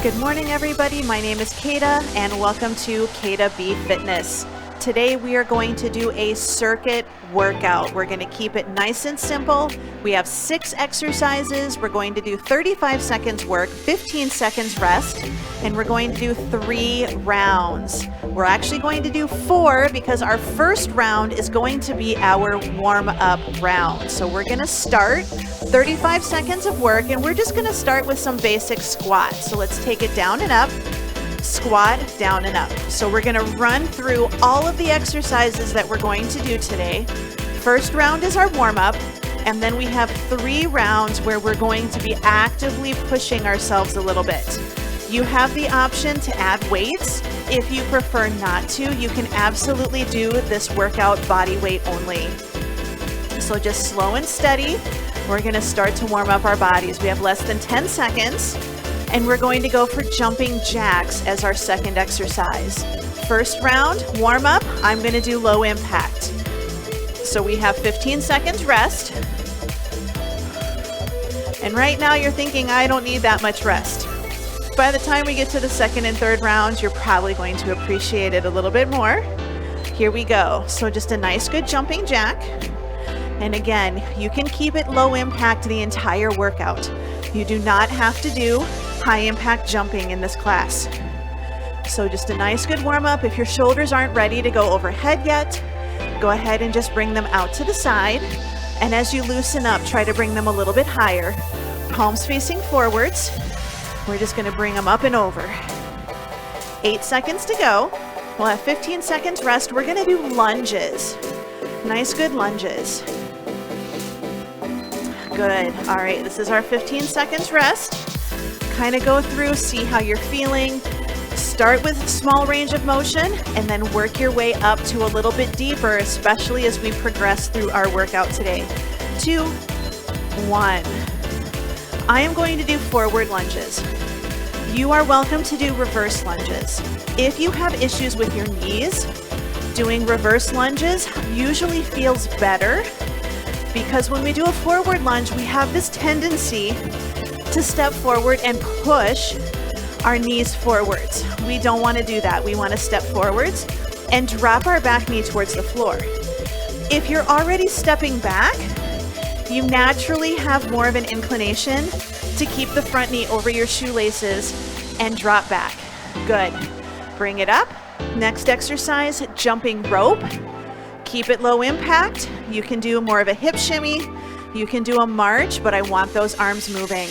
Good morning, everybody. My name is Kata, and welcome to Kata B Fitness. Today we are going to do a circuit workout. We're going to keep it nice and simple. We have 6 exercises. We're going to do 35 seconds work, 15 seconds rest, and we're going to do 3 rounds. We're actually going to do 4 because our first round is going to be our warm-up round. So we're going to start 35 seconds of work, and we're just going to start with some basic squats. So let's take it down and up. Squat, down and up. So we're going to run through all of the exercises that we're going to do today. First round is our warm-up, and then we have 3 rounds where we're going to be actively pushing ourselves a little bit. You have the option to add weights. If you prefer not to, you can absolutely do this workout body weight only. So just slow and steady. We're going to start to warm up our bodies. We have less than 10 seconds. And we're going to go for jumping jacks as our second exercise. First round, warm up, I'm going to do low impact. So we have 15 seconds rest. And right now you're thinking, I don't need that much rest. By the time we get to the second and third rounds, you're probably going to appreciate it a little bit more. Here we go. So just a nice good jumping jack. And again, you can keep it low impact the entire workout. You do not have to do high impact jumping in this class. So just a nice good warm up. If your shoulders aren't ready to go overhead yet, go ahead and just bring them out to the side. And as you loosen up, try to bring them a little bit higher. Palms facing forwards. We're just going to bring them up and over. 8 seconds to go. We'll have 15 seconds rest. We're going to do lunges. Nice good lunges. Good. All right, this is our 15 seconds rest. Kind of go through, see how you're feeling. Start with small range of motion and then work your way up to a little bit deeper, especially as we progress through our workout today. 2, 1. I am going to do forward lunges. You are welcome to do reverse lunges. If you have issues with your knees, doing reverse lunges usually feels better because when we do a forward lunge, we have this tendency to step forward and push our knees forwards. We don't want to do that. We want to step forwards and drop our back knee towards the floor. If you're already stepping back, you naturally have more of an inclination to keep the front knee over your shoelaces and drop back. Good. Bring it up. Next exercise, jumping rope. Keep it low impact. You can do more of a hip shimmy. You can do a march, but I want those arms moving.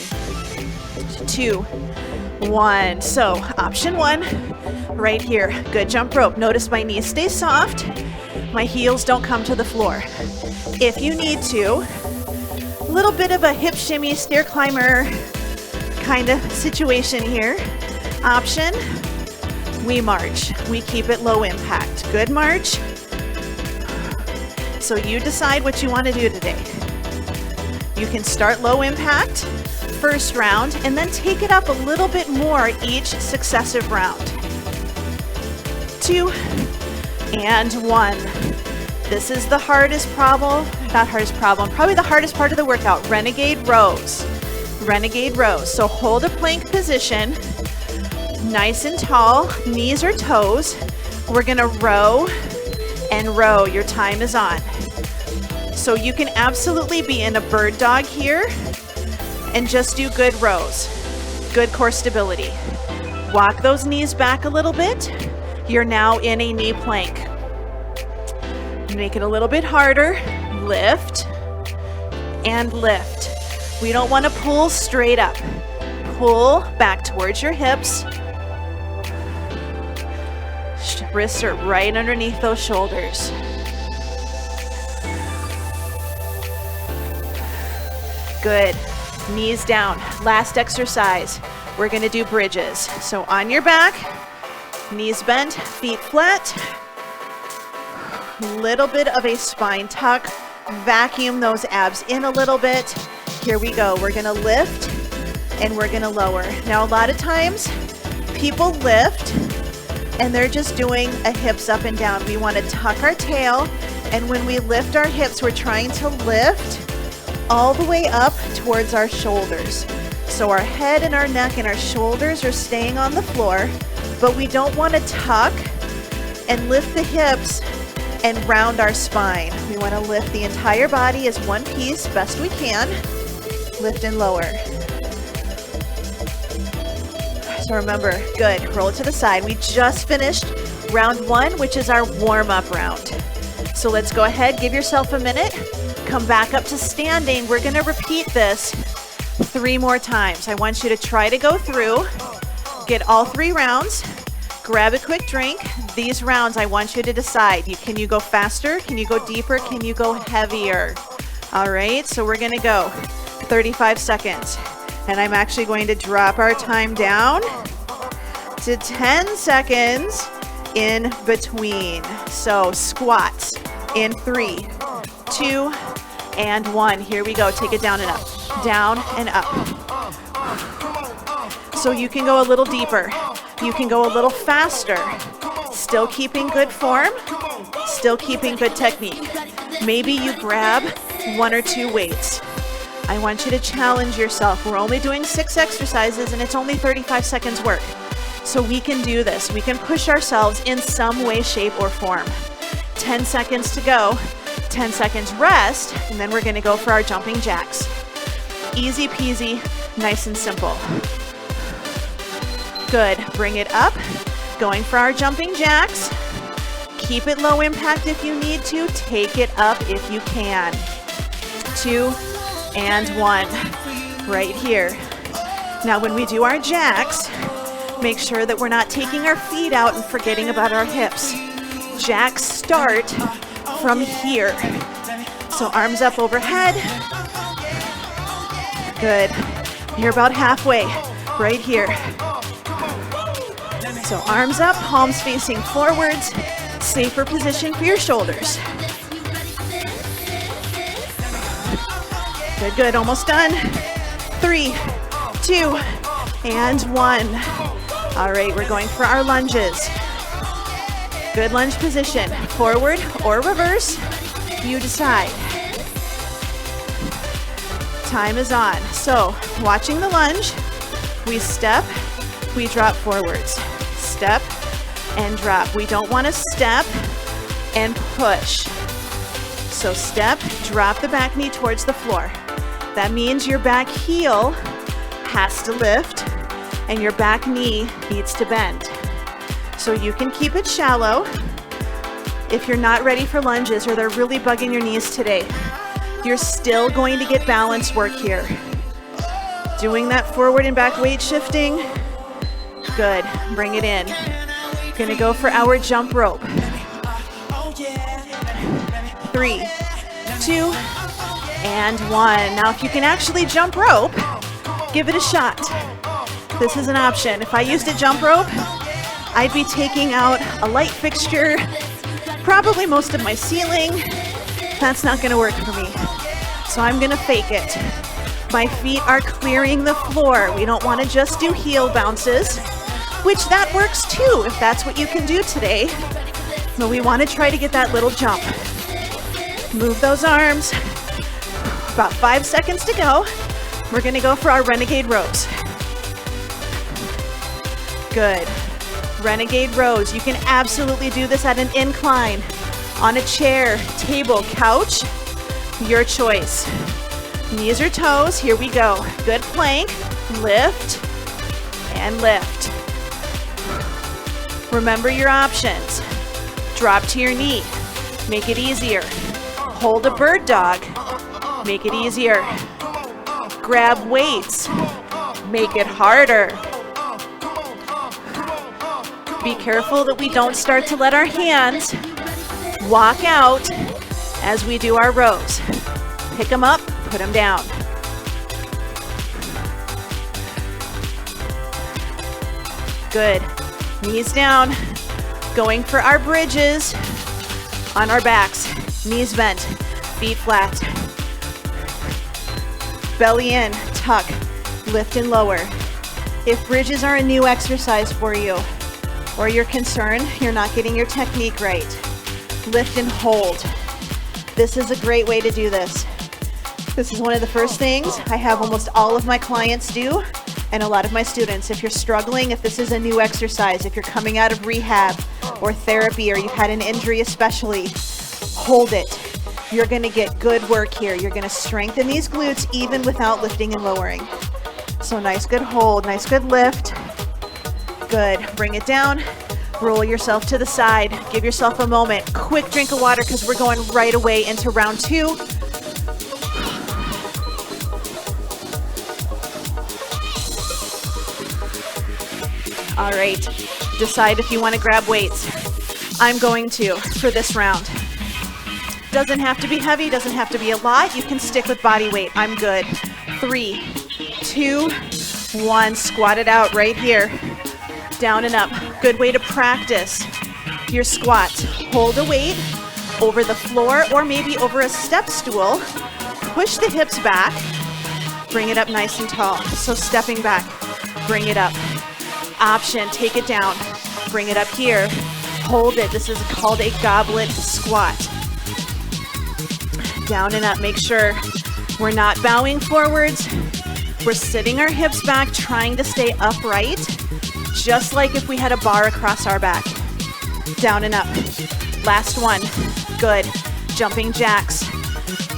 2, 1. So option 1, right here, good jump rope. Notice my knees stay soft. My heels don't come to the floor. If you need to, a little bit of a hip shimmy, stair climber kind of situation here. Option, we march. We keep it low impact. Good march. So you decide what you want to do today. You can start low impact, first round, and then take it up a little bit more each successive round. 2 and 1. This is the hardest problem, probably the hardest part of the workout, renegade rows. Renegade rows. So hold a plank position, nice and tall, knees or toes. We're gonna row and row. Your time is on. So you can absolutely be in a bird dog here and just do good rows, good core stability. Walk those knees back a little bit. You're now in a knee plank. Make it a little bit harder. Lift and lift. We don't want to pull straight up. Pull back towards your hips. Wrists are right underneath those shoulders. Good. Knees down. Last exercise. We're going to do bridges. So on your back, knees bent, feet flat. Little bit of a spine tuck. Vacuum those abs in a little bit. Here we go. We're going to lift and we're going to lower. Now, a lot of times people lift and they're just doing a hips up and down. We want to tuck our tail, and when we lift our hips, we're trying to lift all the way up towards our shoulders. So our head and our neck and our shoulders are staying on the floor, but we don't want to tuck and lift the hips and round our spine. We want to lift the entire body as one piece, best we can. Lift and lower. So remember, good, roll it to the side. We just finished round 1, which is our warm-up round. So let's go ahead, give yourself a minute, come back up to standing. We're gonna repeat this 3 more times. I want you to try to go through, get all 3 rounds, grab a quick drink. These rounds, I want you to decide, can you go faster? Can you go deeper? Can you go heavier? All right, so we're gonna go 35 seconds. And I'm actually going to drop our time down to 10 seconds in between. So squats in 3, 2, and 1. Here we go. Take it down and up, down and up. So you can go a little deeper. You can go a little faster. Still keeping good form, still keeping good technique. Maybe you grab 1 or 2 weights. I want you to challenge yourself. We're only doing 6 exercises and it's only 35 seconds work. So we can do this. We can push ourselves in some way, shape, or form. 10 seconds to go, 10 seconds rest, and then we're gonna go for our jumping jacks. Easy peasy, nice and simple. Good, bring it up. Going for our jumping jacks. Keep it low impact if you need to. Take it up if you can. 2 and 1, right here. Now when we do our jacks, make sure that we're not taking our feet out and forgetting about our hips. Jacks start from here. So arms up overhead. Good. You're about halfway, right here. So arms up, palms facing forwards. Safer position for your shoulders. Good, good, almost done. 3, 2, and 1. All right, we're going for our lunges. Good lunge position, forward or reverse, you decide. Time is on. So, watching the lunge, we step, we drop forwards. Step and drop. We don't want to step and push. So step, drop the back knee towards the floor. That means your back heel has to lift and your back knee needs to bend. So you can keep it shallow. If you're not ready for lunges or they're really bugging your knees today, you're still going to get balance work here. Doing that forward and back weight shifting. Good, bring it in. Gonna go for our jump rope. 3, 2, and 1. Now if you can actually jump rope, give it a shot. This is an option. If I used a jump rope, I'd be taking out a light fixture, probably most of my ceiling. That's not gonna work for me. So I'm gonna fake it. My feet are clearing the floor. We don't wanna just do heel bounces, which that works too if that's what you can do today. But we wanna try to get that little jump. Move those arms. About 5 seconds to go. We're gonna go for our renegade rows. Good. Renegade rows. You can absolutely do this at an incline, on a chair, table, couch, your choice. Knees or toes, here we go. Good plank, lift, and lift. Remember your options. Drop to your knee, make it easier. Hold a bird dog, make it easier. Grab weights, make it harder. Be careful that we don't start to let our hands walk out as we do our rows. Pick them up, put them down. Good. Knees down. Going for our bridges on our backs. Knees bent, feet flat. Belly in, tuck, lift and lower. If bridges are a new exercise for you, or you're concerned you're not getting your technique right, lift and hold. This is a great way to do this. This is one of the first things I have almost all of my clients do, and a lot of my students. If you're struggling, if this is a new exercise, if you're coming out of rehab or therapy, or you've had an injury especially, hold it. You're gonna get good work here. You're gonna strengthen these glutes even without lifting and lowering. So nice, good hold, nice, good lift. Good, bring it down. Roll yourself to the side. Give yourself a moment. Quick drink of water because we're going right away into round 2. All right, decide if you want to grab weights. I'm going to for this round. Doesn't have to be heavy, doesn't have to be a lot. You can stick with body weight. I'm good. 3, 2, 1. Squat it out right here. Down and up. Good way to practice your squats. Hold a weight over the floor or maybe over a step stool. Push the hips back. Bring it up nice and tall. So stepping back, bring it up. Option, take it down. Bring it up here. Hold it. This is called a goblet squat. Down and up. Make sure we're not bowing forwards. We're sitting our hips back, trying to stay upright, just like if we had a bar across our back. Down and up. Last one. Good. Jumping jacks.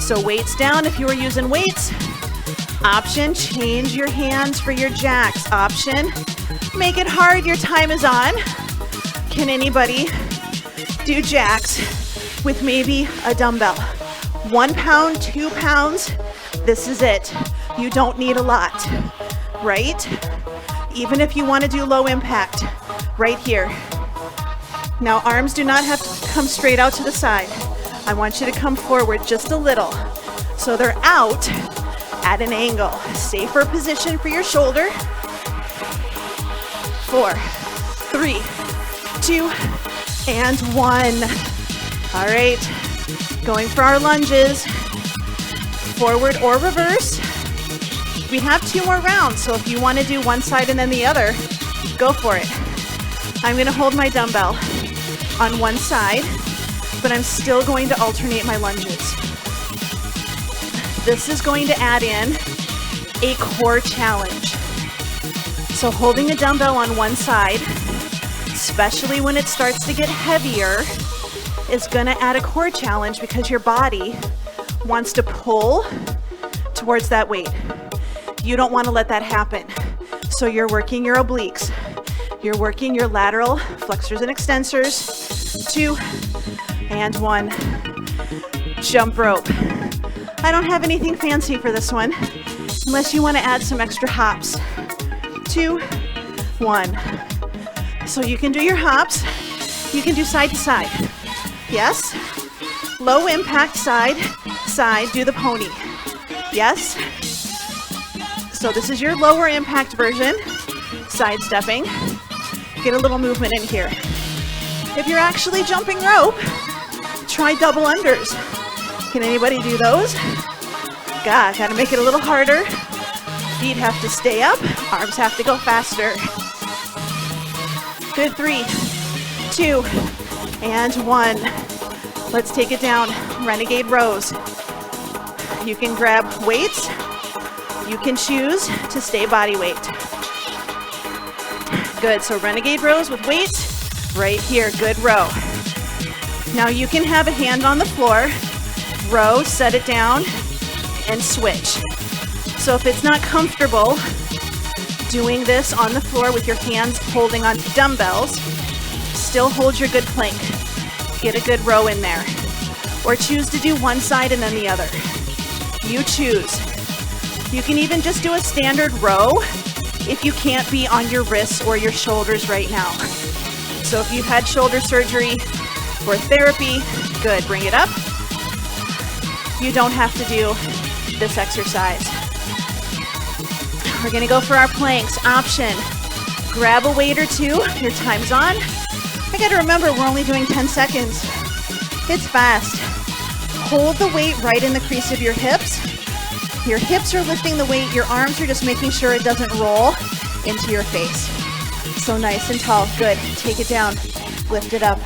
So weights down if you were using weights. Option, change your hands for your jacks. Option, make it hard. Your time is on. Can anybody do jacks with maybe a dumbbell? 1 pound, 2 pounds. This is it. You don't need a lot, right? Even if you want to do low impact, right here. Now arms do not have to come straight out to the side. I want you to come forward just a little. So they're out at an angle. Safer position for your shoulder. 4, 3, 2, and 1. All right, going for our lunges. Forward or reverse. We have 2 more rounds, so if you want to do one side and then the other, go for it. I'm going to hold my dumbbell on one side, but I'm still going to alternate my lunges. This is going to add in a core challenge. So holding a dumbbell on one side, especially when it starts to get heavier, is going to add a core challenge because your body wants to pull towards that weight. You don't want to let that happen. So you're working your obliques. You're working your lateral flexors and extensors. 2 and 1. Jump rope. I don't have anything fancy for this one, unless you want to add some extra hops. 2, 1. So you can do your hops. You can do side to side. Yes? Low impact side, side, do the pony. Yes? So this is your lower impact version, sidestepping. Get a little movement in here. If you're actually jumping rope, try double unders. Can anybody do those? Gotta make it a little harder. Feet have to stay up, arms have to go faster. Good. 3, 2, and 1. Let's take it down. Renegade rows. You can grab weights. You can choose to stay body weight. Good, so renegade rows with weights right here, good row. Now you can have a hand on the floor, row, set it down, and switch. So if it's not comfortable doing this on the floor with your hands holding on dumbbells, still hold your good plank. Get a good row in there. Or choose to do one side and then the other. You choose. You can even just do a standard row if you can't be on your wrists or your shoulders right now. So if you've had shoulder surgery or therapy, good, bring it up. You don't have to do this exercise. We're gonna go for our planks. Option, grab a weight or 2, your time's on. I gotta remember we're only doing 10 seconds. It's fast. Hold the weight right in the crease of your hips. Your hips are lifting the weight, your arms are just making sure it doesn't roll into your face. So nice and tall, good. Take it down, lift it up.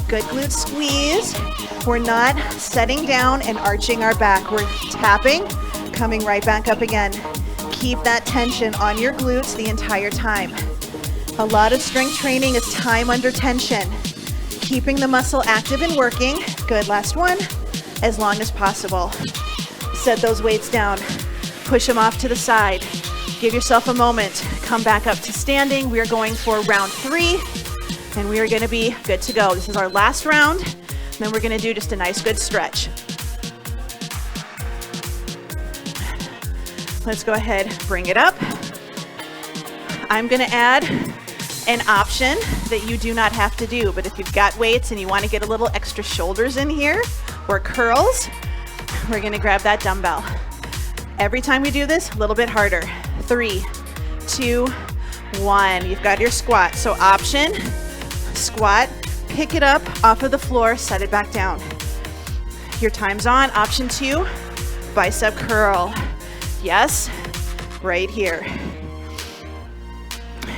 Good glute squeeze. We're not setting down and arching our back. We're tapping, coming right back up again. Keep that tension on your glutes the entire time. A lot of strength training is time under tension. Keeping the muscle active and working. Good, last one. As long as possible. Set those weights down. Push them off to the side. Give yourself a moment. Come back up to standing. We are going for round 3, and we are going to be good to go. This is our last round, and then we're going to do just a nice good stretch. Let's go ahead, bring it up. I'm going to add an option that you do not have to do, but if you've got weights and you want to get a little extra shoulders in here or curls, we're going to grab that dumbbell. Every time we do this, a little bit harder. 3, 2, 1. You've got your squat. So option, squat, pick it up off of the floor, set it back down. Your time's on. Option 2, bicep curl. Yes, right here.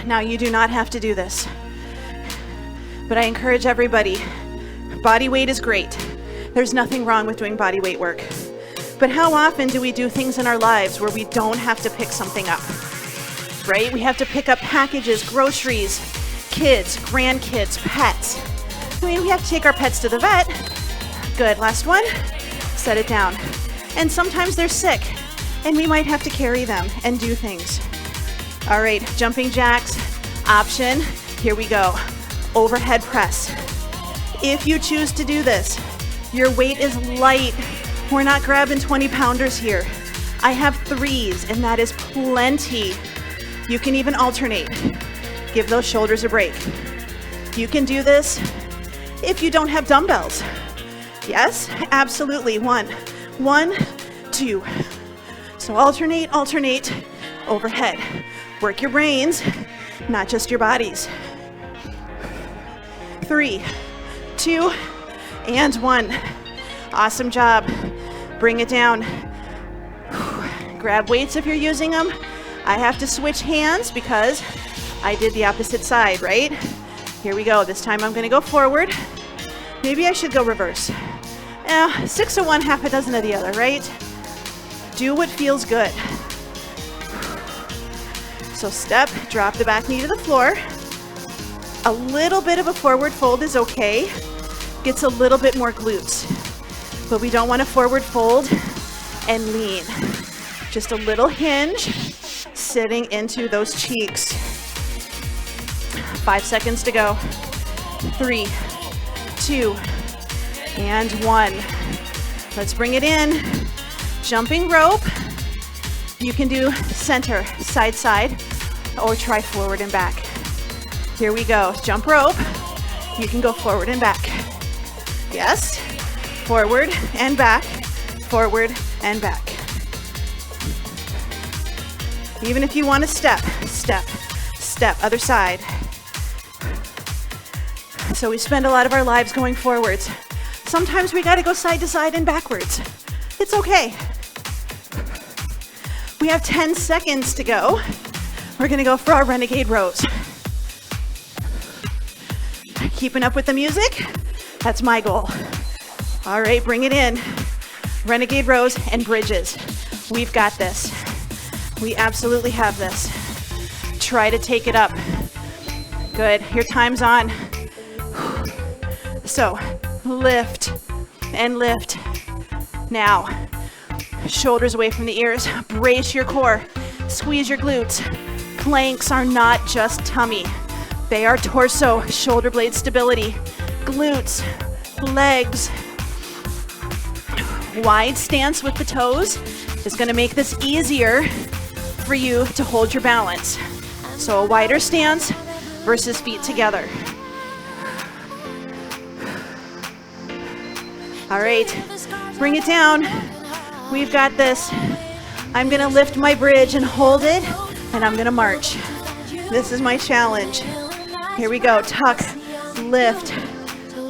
Now you do not have to do this, but I encourage everybody, body weight is great. There's nothing wrong with doing body weight work. But how often do we do things in our lives where we don't have to pick something up, right? We have to pick up packages, groceries, kids, grandkids, pets. I mean, we have to take our pets to the vet. Good, last one, set it down. And sometimes they're sick, and we might have to carry them and do things. All right, jumping jacks, option, here we go. Overhead press. If you choose to do this, your weight is light. We're not grabbing 20-pounders here. I have 3s, and that is plenty. You can even alternate. Give those shoulders a break. You can do this if you don't have dumbbells. Yes, absolutely. 1, 2. So alternate, overhead. Work your brains, not just your bodies. 3, 2, and 1. Awesome job. Bring it down. Grab weights if you're using them. I have to switch hands because I did the opposite side, right? Here we go. This time I'm going to go forward. Maybe I should go reverse. 6 of one, half a dozen of the other, right? Do what feels good. So step, drop the back knee to the floor. A little bit of a forward fold is okay. Gets a little bit more glutes. But we don't want to forward fold and lean. Just a little hinge, sitting into those cheeks. 5 seconds to go. 3, 2, and 1. Let's bring it in. Jumping rope. You can do center, side, side, or try forward and back. Here we go. Jump rope. You can go forward and back. Yes. Forward and back. Forward and back. Even if you want to step, step, step, other side. So we spend a lot of our lives going forwards. Sometimes we got to go side to side and backwards. It's okay. We have 10 seconds to go. We're going to go for our renegade rows. Keeping up with the music? That's my goal. All right, bring it in. Renegade rows and bridges. We've got this. We absolutely have this. Try to take it up. Good, your time's on. So, lift and lift. Now, shoulders away from the ears. Brace your core. Squeeze your glutes. Planks are not just tummy. They are torso, shoulder blade stability, glutes, legs. Wide stance with the toes is going to make this easier for you to hold your balance. So a wider stance versus feet together. All right, bring it down. We've got this. I'm going to lift my bridge and hold it, and I'm going to march. This is my challenge. Here we go. Tuck, lift,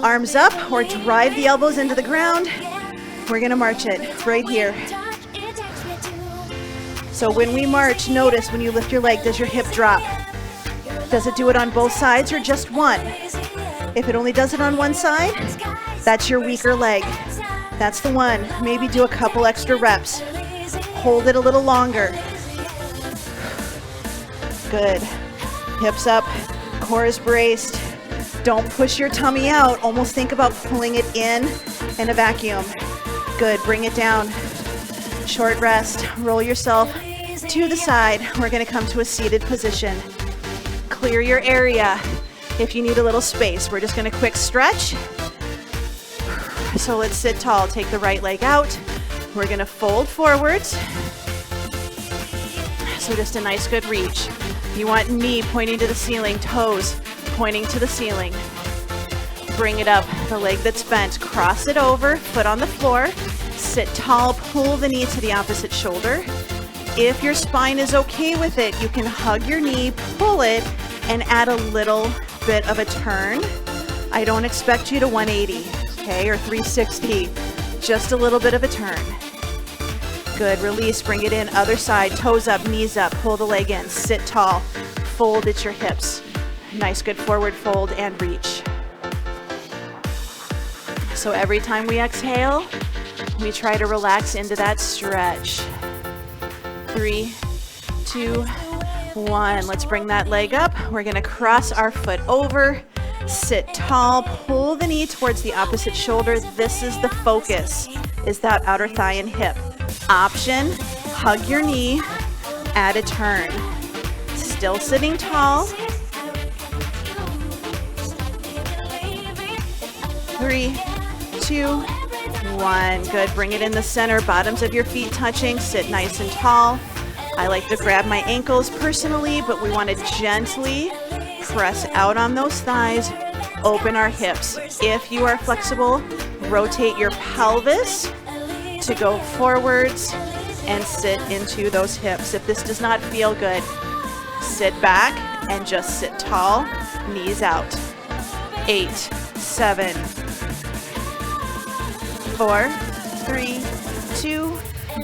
arms up, or drive the elbows into the ground. We're going to march it right here. So when we march, notice when you lift your leg, does your hip drop? Does it do it on both sides or just one? If it only does it on one side, that's your weaker leg. That's the one. Maybe do a couple extra reps. Hold it a little longer. Good. Hips up, core is braced. Don't push your tummy out. Almost think about pulling it in a vacuum. Good, bring it down. Short rest, roll yourself to the side. We're gonna come to a seated position. Clear your area if you need a little space. We're just gonna quick stretch. So let's sit tall, take the right leg out. We're gonna fold forwards. So just a nice good reach. You want knee pointing to the ceiling, toes pointing to the ceiling. Bring it up, the leg that's bent, cross it over, foot on the floor. Sit tall, pull the knee to the opposite shoulder. If your spine is okay with it, you can hug your knee, pull it, and add a little bit of a turn. I don't expect you to 180, okay, or 360, just a little bit of a turn. Good, release, bring it in, other side, toes up, knees up, pull the leg in, sit tall, fold at your hips. Nice, good forward fold and reach. So every time we exhale, we try to relax into that stretch. 3, 2, 1. Let's bring that leg up. We're gonna cross our foot over, sit tall, pull the knee towards the opposite shoulder. This is the focus, is that outer thigh and hip. Option, hug your knee, add a turn. Still sitting tall. 3, 2, 1. Good, bring it in the center, bottoms of your feet touching, sit nice and tall. I like to grab my ankles personally, but we want to gently press out on those thighs, open our hips. If you are flexible, rotate your pelvis to go forwards and sit into those hips. If this does not feel good, sit back and just sit tall, knees out. 8, 7, 4, 3, 2,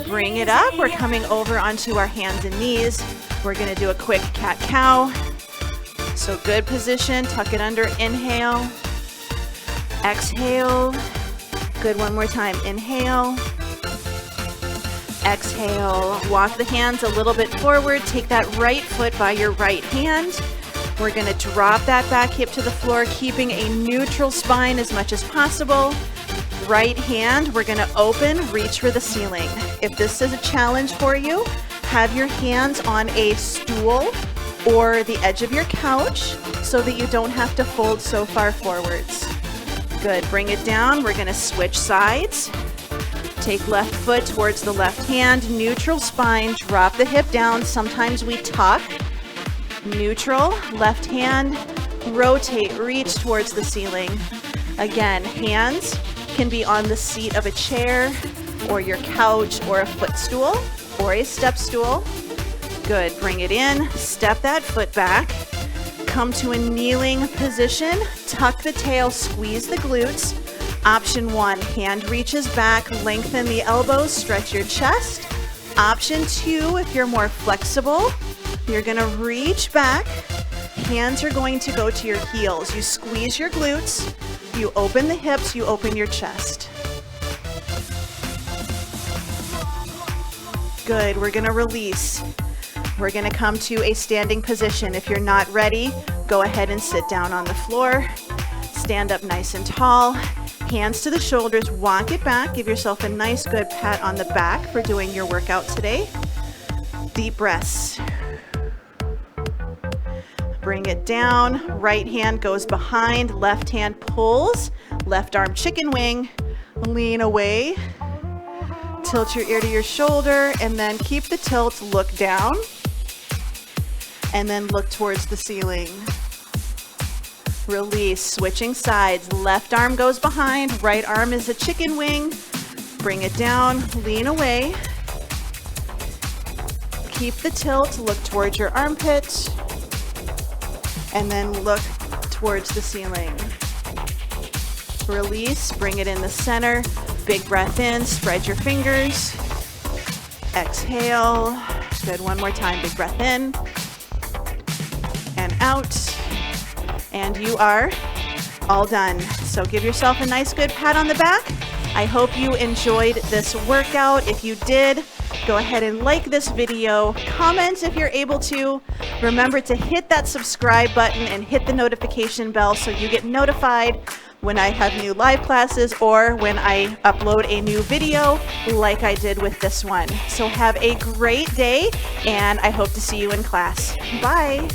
bring it up. We're coming over onto our hands and knees. We're gonna do a quick cat-cow. So good position, tuck it under, inhale, exhale. Good, one more time, inhale, exhale. Walk the hands a little bit forward, take that right foot by your right hand. We're gonna drop that back hip to the floor, keeping a neutral spine as much as possible. Right hand, we're gonna open, reach for the ceiling. If this is a challenge for you, have your hands on a stool or the edge of your couch so that you don't have to fold so far forwards. Good, bring it down. We're gonna switch sides. Take left foot towards the left hand, neutral spine, drop the hip down. Sometimes we tuck. Neutral, left hand, rotate, reach towards the ceiling. Again, hands can be on the seat of a chair or your couch or a footstool or a step stool. Good, bring it in, step that foot back, come to a kneeling position, tuck the tail, squeeze the glutes. Option 1, hand reaches back, lengthen the elbows, stretch your chest. Option 2, if you're more flexible, you're gonna reach back, hands are going to go to your heels. You squeeze your glutes, you open the hips, you open your chest. Good, we're gonna release. We're gonna come to a standing position. If you're not ready, go ahead and sit down on the floor. Stand up nice and tall. Hands to the shoulders, walk it back. Give yourself a nice good pat on the back for doing your workout today. Deep breaths. Bring it down, right hand goes behind, left hand pulls, left arm chicken wing, lean away, tilt your ear to your shoulder, and then keep the tilt, look down, and then look towards the ceiling. Release, switching sides, left arm goes behind, right arm is a chicken wing, bring it down, lean away, keep the tilt, look towards your armpit, and then look towards the ceiling. Release, bring it in the center, big breath in, spread your fingers, exhale, good, one more time, big breath in, and out, and you are All done. So give yourself a nice good pat on the back. I hope you enjoyed this workout. If you did, go ahead and like this video, comment if you're able to. Remember to hit that subscribe button and hit the notification bell so you get notified when I have new live classes or when I upload a new video like I did with this one. So have a great day, and I hope to see you in class. Bye.